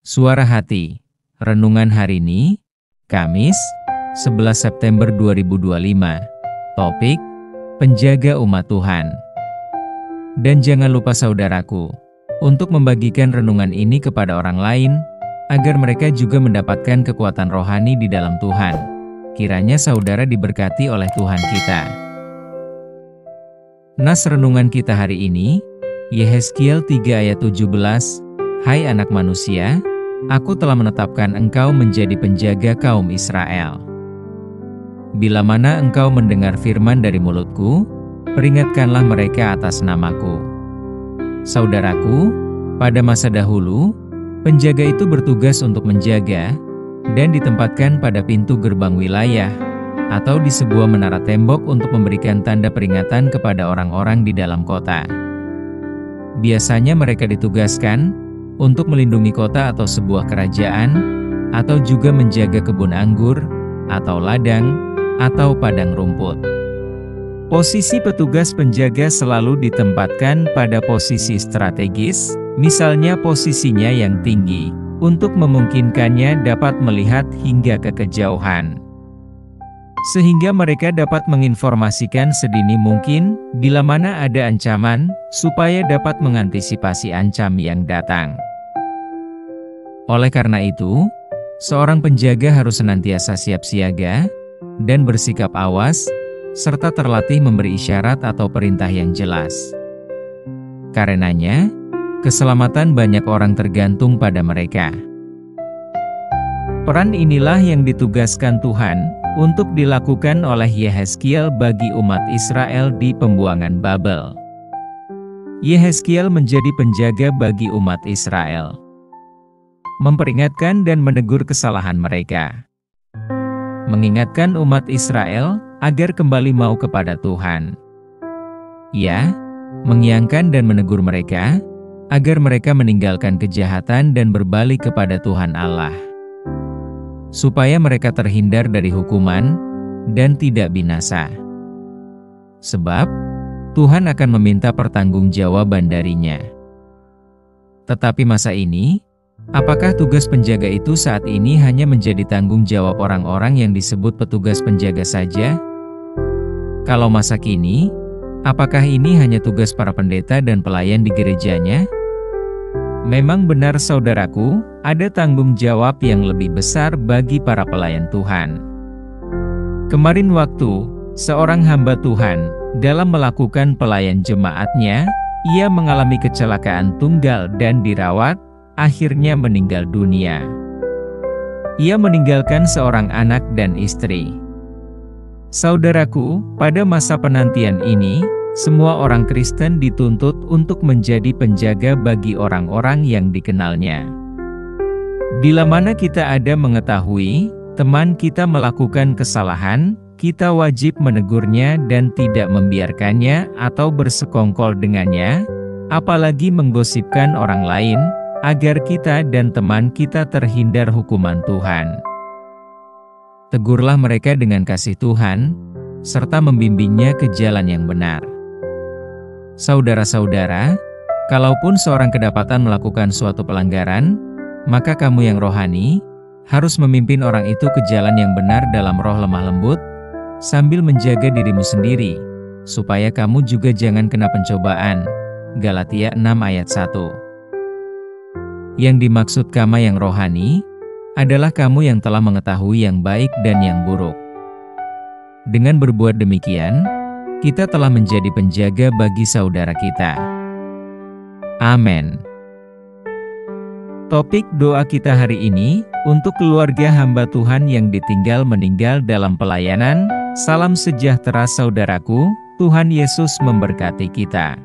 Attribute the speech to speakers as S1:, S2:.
S1: Suara Hati, renungan hari ini, Kamis, 11 September 2025. Topik, penjaga umat Tuhan. Dan jangan lupa saudaraku, untuk membagikan renungan ini kepada orang lain, agar mereka juga mendapatkan kekuatan rohani di dalam Tuhan. Kiranya saudara diberkati oleh Tuhan kita. Nas renungan kita hari ini, Yehezkiel 3 ayat 17, Hai anak manusia, aku telah menetapkan engkau menjadi penjaga kaum Israel. Bila mana engkau mendengar firman dari mulutku, peringatkanlah mereka atas namaku. Saudaraku, pada masa dahulu, penjaga itu bertugas untuk menjaga, dan ditempatkan pada pintu gerbang wilayah, atau di sebuah menara tembok untuk memberikan tanda peringatan kepada orang-orang di dalam kota. Biasanya mereka ditugaskan untuk melindungi kota atau sebuah kerajaan, atau juga menjaga kebun anggur, atau ladang, atau padang rumput. Posisi petugas penjaga selalu ditempatkan pada posisi strategis, misalnya posisinya yang tinggi, untuk memungkinkannya dapat melihat hingga ke kejauhan. Sehingga mereka dapat menginformasikan sedini mungkin bila mana ada ancaman, supaya dapat mengantisipasi ancam yang datang. Oleh karena itu, seorang penjaga harus senantiasa siap siaga, dan bersikap awas, serta terlatih memberi isyarat atau perintah yang jelas. Karenanya, keselamatan banyak orang tergantung pada mereka. Peran inilah yang ditugaskan Tuhan untuk dilakukan oleh Yehezkiel bagi umat Israel di pembuangan Babel. Yehezkiel menjadi penjaga bagi umat Israel, memperingatkan dan menegur kesalahan mereka, mengingatkan umat Israel agar kembali mau kepada Tuhan. Ya, mengingatkan dan menegur mereka agar mereka meninggalkan kejahatan dan berbalik kepada Tuhan Allah, supaya mereka terhindar dari hukuman dan tidak binasa. Sebab Tuhan akan meminta pertanggungjawaban darinya. Tetapi masa ini, apakah tugas penjaga itu saat ini hanya menjadi tanggung jawab orang-orang yang disebut petugas penjaga saja? Kalau masa kini, apakah ini hanya tugas para pendeta dan pelayan di gerejanya? Memang benar saudaraku, ada tanggung jawab yang lebih besar bagi para pelayan Tuhan. Kemarin waktu, seorang hamba Tuhan, dalam melakukan pelayan jemaatnya, ia mengalami kecelakaan tunggal dan dirawat, akhirnya meninggal dunia. Ia meninggalkan seorang anak dan istri. Saudaraku, pada masa penantian ini, semua orang Kristen dituntut untuk menjadi penjaga bagi orang-orang yang dikenalnya. Bila mana kita ada mengetahui teman kita melakukan kesalahan, kita wajib menegurnya dan tidak membiarkannya atau bersekongkol dengannya, apalagi menggosipkan orang lain, agar kita dan teman kita terhindar hukuman Tuhan. Tegurlah mereka dengan kasih Tuhan, serta membimbingnya ke jalan yang benar. Saudara-saudara, kalaupun seorang kedapatan melakukan suatu pelanggaran, maka kamu yang rohani, harus memimpin orang itu ke jalan yang benar dalam roh lemah lembut, sambil menjaga dirimu sendiri, supaya kamu juga jangan kena pencobaan. Galatia 6 ayat 1. Yang dimaksud kamu yang rohani, adalah kamu yang telah mengetahui yang baik dan yang buruk. Dengan berbuat demikian, kita telah menjadi penjaga bagi saudara kita. Amin. Topik doa kita hari ini, untuk keluarga hamba Tuhan yang ditinggal meninggal dalam pelayanan. Salam sejahtera saudaraku, Tuhan Yesus memberkati kita.